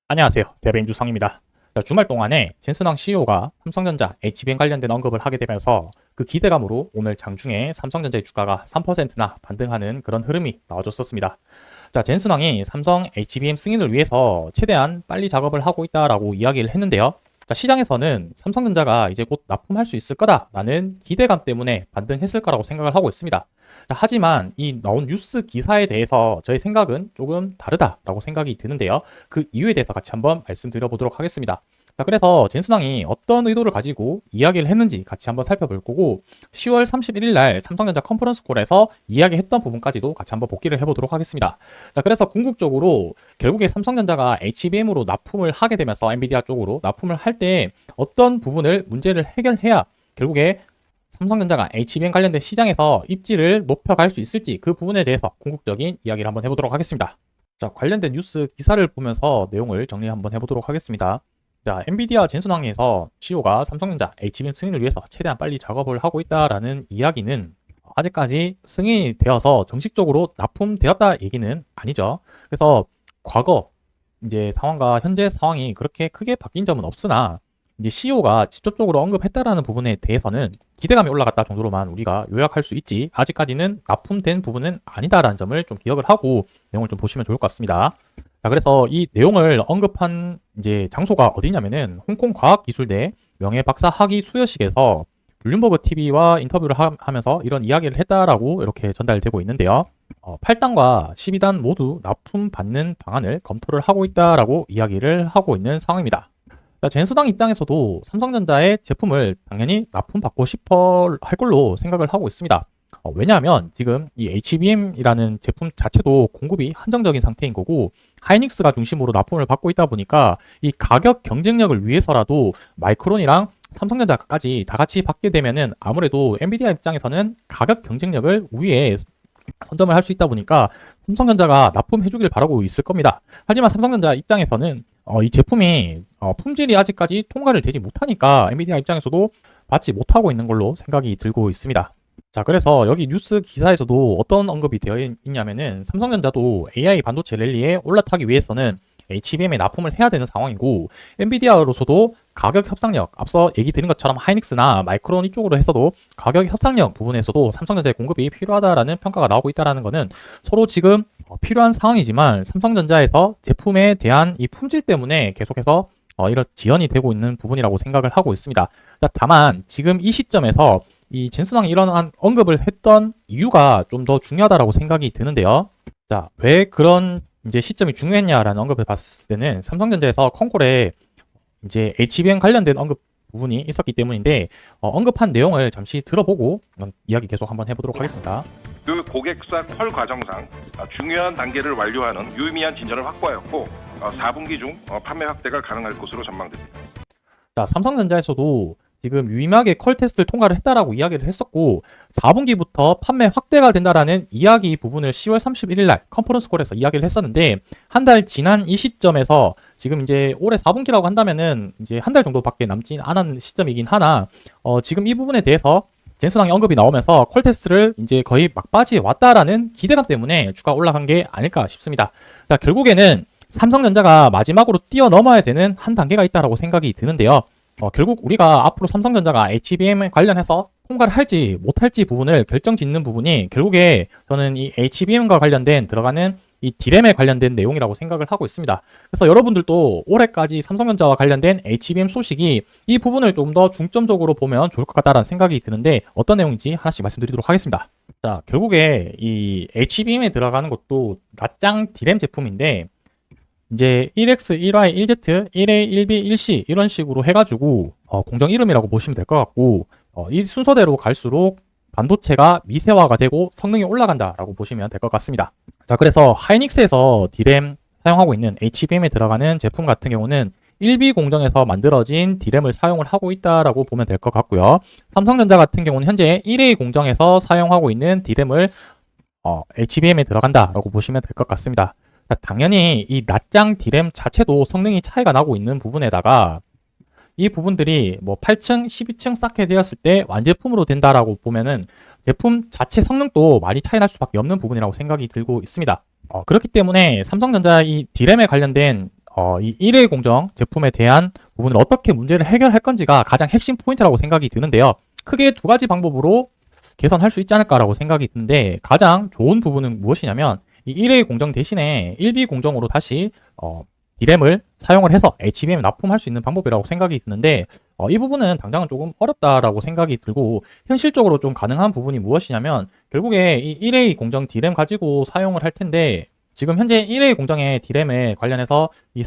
안녕하세요. 대배인 주성입니다. 주말 동안에 젠슨왕 CEO가 삼성전자 HBM 관련된 언급을 하게 되면서 그 기대감으로 오늘 장중에 삼성전자의 주가가 3%나 반등하는 그런 흐름이 나와줬었습니다. 젠슨왕이 삼성 HBM 승인을 위해서 최대한 빨리 작업을 하고 있다라고 이야기를 했는데요. 시장에서는 삼성전자가 이제 곧 납품할 수 있을 거다라는 기대감 때문에 반등했을 거라고 생각을 하고 있습니다. 하지만 이 나온 뉴스 기사에 대해서 저의 생각은 조금 다르다라고 생각이 드는데요. 그 이유에 대해서 같이 한번 말씀드려 보도록 하겠습니다. 그래서 젠슨왕이 어떤 의도를 가지고 이야기를 했는지 같이 한번 살펴볼 거고 10월 31일 날 삼성전자 컨퍼런스 콜에서 이야기했던 부분까지도 같이 한번 복기를 해보도록 하겠습니다. 그래서 궁극적으로 결국에 삼성전자가 HBM으로 납품을 하게 되면서 엔비디아 쪽으로 납품을 할 때 어떤 부분을 문제를 해결해야 결국에 삼성전자가 HBM 관련된 시장에서 입지를 높여갈 수 있을지 그 부분에 대해서 궁극적인 이야기를 한번 해보도록 하겠습니다. 관련된 뉴스 기사를 보면서 내용을 정리 한번 해보도록 하겠습니다. 엔비디아 젠슨왕에서 CEO가 삼성전자 HBM 승인을 위해서 최대한 빨리 작업을 하고 있다라는 이야기는 아직까지 승인이 되어서 정식적으로 납품되었다 얘기는 아니죠. 그래서 과거 이제 상황과 현재 상황이 그렇게 크게 바뀐 점은 없으나 이제 CEO가 직접적으로 언급했다라는 부분에 대해서는 기대감이 올라갔다 정도로만 우리가 요약할 수 있지 아직까지는 납품된 부분은 아니다라는 점을 좀 기억을 하고 내용을 좀 보시면 좋을 것 같습니다. 그래서 이 내용을 언급한 이제 장소가 어디냐면은 홍콩 과학기술대 명예박사 학위 수여식에서 블룸버그 TV와 인터뷰를 하면서 이런 이야기를 했다라고 이렇게 전달되고 있는데요. 8단과 12단 모두 납품 받는 방안을 검토를 하고 있다라고 이야기를 하고 있는 상황입니다. 젠슨왕 입장에서도 삼성전자의 제품을 당연히 납품받고 싶어 할 걸로 생각을 하고 있습니다. 왜냐하면 지금 이 HBM이라는 제품 자체도 공급이 한정적인 상태인 거고 하이닉스가 중심으로 납품을 받고 있다 보니까 이 가격 경쟁력을 위해서라도 마이크론이랑 삼성전자까지 다 같이 받게 되면은 아무래도 엔비디아 입장에서는 가격 경쟁력을 우위에 선점을 할 수 있다 보니까 삼성전자가 납품해 주길 바라고 있을 겁니다. 하지만 삼성전자 입장에서는 이 제품이 품질이 아직까지 통과를 되지 못하니까 엔비디아 입장에서도 받지 못하고 있는 걸로 생각이 들고 있습니다. 그래서 여기 뉴스 기사에서도 어떤 언급이 되어 있냐면은 삼성전자도 AI 반도체 랠리에 올라타기 위해서는 HBM에 납품을 해야 되는 상황이고 엔비디아로서도 가격 협상력, 앞서 얘기 드린 것처럼 하이닉스나 마이크론 이쪽으로 해서도 가격 협상력 부분에서도 삼성전자의 공급이 필요하다라는 평가가 나오고 있다는 것은 서로 지금 필요한 상황이지만 삼성전자에서 제품에 대한 이 품질 때문에 계속해서 이런 지연이 되고 있는 부분이라고 생각을 하고 있습니다. 다만 지금 이 시점에서 이 젠슨왕이 이런 언급을 했던 이유가 좀 더 중요하다라고 생각이 드는데요. 왜 그런 이제 시점이 중요했냐라는 언급을 봤을 때는 삼성전자에서 컨콜에 이제 HBM 관련된 언급 부분이 있었기 때문인데 언급한 내용을 잠시 들어보고 이야기 계속 한번 해보도록 하겠습니다. 그 고객사 퀄 과정상 중요한 단계를 완료하는 유의미한 진전을 확보하였고 4분기 중 판매 확대가 가능할 것으로 전망됩니다. 삼성전자에서도 지금 유의미하게 퀄 테스트를 통과를 했다라고 이야기를 했었고 4분기부터 판매 확대가 된다라는 이야기 부분을 10월 31일 날 컨퍼런스 콜에서 이야기를 했었는데 한 달 지난 이 시점에서 지금 이제 올해 4분기라고 한다면은 이제 한 달 정도밖에 남지 않은 시점이긴 하나 지금 이 부분에 대해서 젠슨왕의 언급이 나오면서 퀄 테스트를 이제 거의 막바지에 왔다라는 기대감 때문에 주가 올라간 게 아닐까 싶습니다. 결국에는 삼성전자가 마지막으로 뛰어넘어야 되는 한 단계가 있다라고 생각이 드는데요. 결국 우리가 앞으로 삼성전자가 HBM 관련해서 통과를 할지 못할지 부분을 결정짓는 부분이 결국에 저는 이 HBM과 관련된 들어가는 이 D램에 관련된 내용이라고 생각을 하고 있습니다. 그래서 여러분들도 올해까지 삼성전자와 관련된 HBM 소식이 이 부분을 좀 더 중점적으로 보면 좋을 것 같다는 생각이 드는데 어떤 내용인지 하나씩 말씀드리도록 하겠습니다. 결국에 이 HBM에 들어가는 것도 낱장 D램 제품인데 이제 1X, 1Y, 1Z, 1A, 1B, 1C 이런 식으로 해가지고 공정 이름이라고 보시면 될 것 같고 이 순서대로 갈수록 반도체가 미세화가 되고 성능이 올라간다라고 보시면 될 것 같습니다. 그래서 하이닉스에서 D램 사용하고 있는 HBM에 들어가는 제품 같은 경우는 1B 공정에서 만들어진 D램을 사용을 하고 있다라고 보면 될 것 같고요. 삼성전자 같은 경우는 현재 1A 공정에서 사용하고 있는 D램을 HBM에 들어간다라고 보시면 될 것 같습니다. 당연히 이 낱장 D램 자체도 성능이 차이가 나고 있는 부분에다가 이 부분들이 뭐 8층, 12층 쌓게 되었을 때 완제품으로 된다라고 보면은 제품 자체 성능도 많이 차이 날 수밖에 없는 부분이라고 생각이 들고 있습니다. 그렇기 때문에 삼성전자 이 D램에 관련된 이 1회 공정 제품에 대한 부분을 어떻게 문제를 해결할 건지가 가장 핵심 포인트라고 생각이 드는데요. 크게 두 가지 방법으로 개선할 수 있지 않을까라고 생각이 드는데, 가장 좋은 부분은 무엇이냐면 이 1회 공정 대신에 1비 공정으로 다시 D램을 사용을 해서 HBM 납품할 수 있는 방법이라고 생각이 드는데, 이 부분은 당장은 조금 어렵다라고 생각이 들고, 현실적으로 좀 가능한 부분이 무엇이냐면 결국에 이 1회 공정 D램 가지고 사용을 할 텐데, 지금 현재 1회 공정의 D램에 관련해서 이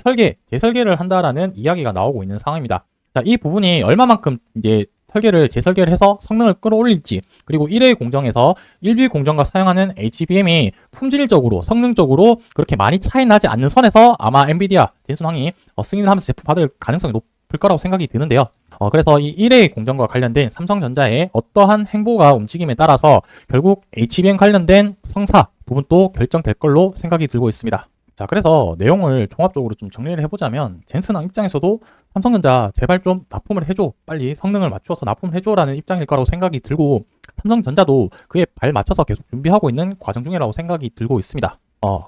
재설계를 한다라는 이야기가 나오고 있는 상황입니다. 자, 이 부분이 얼마만큼 이제 재설계를 해서 성능을 끌어올릴지, 그리고 1회 공정에서 1비 공정과 사용하는 HBM이 품질적으로, 성능적으로 그렇게 많이 차이 나지 않는 선에서 아마 엔비디아 젠슨왕이 승인을 하면서 제품 받을 가능성이 높을 거라고 생각이 드는데요. 그래서 이 1회 공정과 관련된 삼성전자의 어떠한 행보가 움직임에 따라서 결국 HBM 관련된 성사 부분도 결정될 걸로 생각이 들고 있습니다. 자, 그래서 내용을 종합적으로 좀 정리를 해보자면, 젠슨왕 입장에서도 삼성전자 제발 좀 납품을 해줘, 빨리 성능을 맞추어서 납품을 해줘라는 입장일 거라고 생각이 들고, 삼성전자도 그에 발 맞춰서 계속 준비하고 있는 과정 중이라고 생각이 들고 있습니다.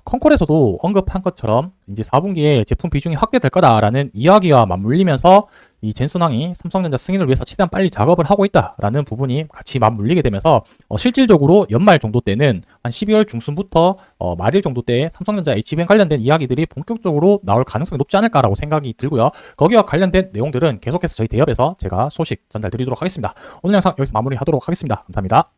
컨콜에서도 언급한 것처럼 이제 4분기에 제품 비중이 확대될 거다라는 이야기와 맞물리면서 이 젠슨왕이 삼성전자 승인을 위해서 최대한 빨리 작업을 하고 있다라는 부분이 같이 맞물리게 되면서 실질적으로 연말 정도 때는 한 12월 중순부터 말일 정도 때에 삼성전자 HBM 관련된 이야기들이 본격적으로 나올 가능성이 높지 않을까라고 생각이 들고요. 거기와 관련된 내용들은 계속해서 저희 대업에서 제가 소식 전달드리도록 하겠습니다. 오늘 영상 여기서 마무리하도록 하겠습니다. 감사합니다.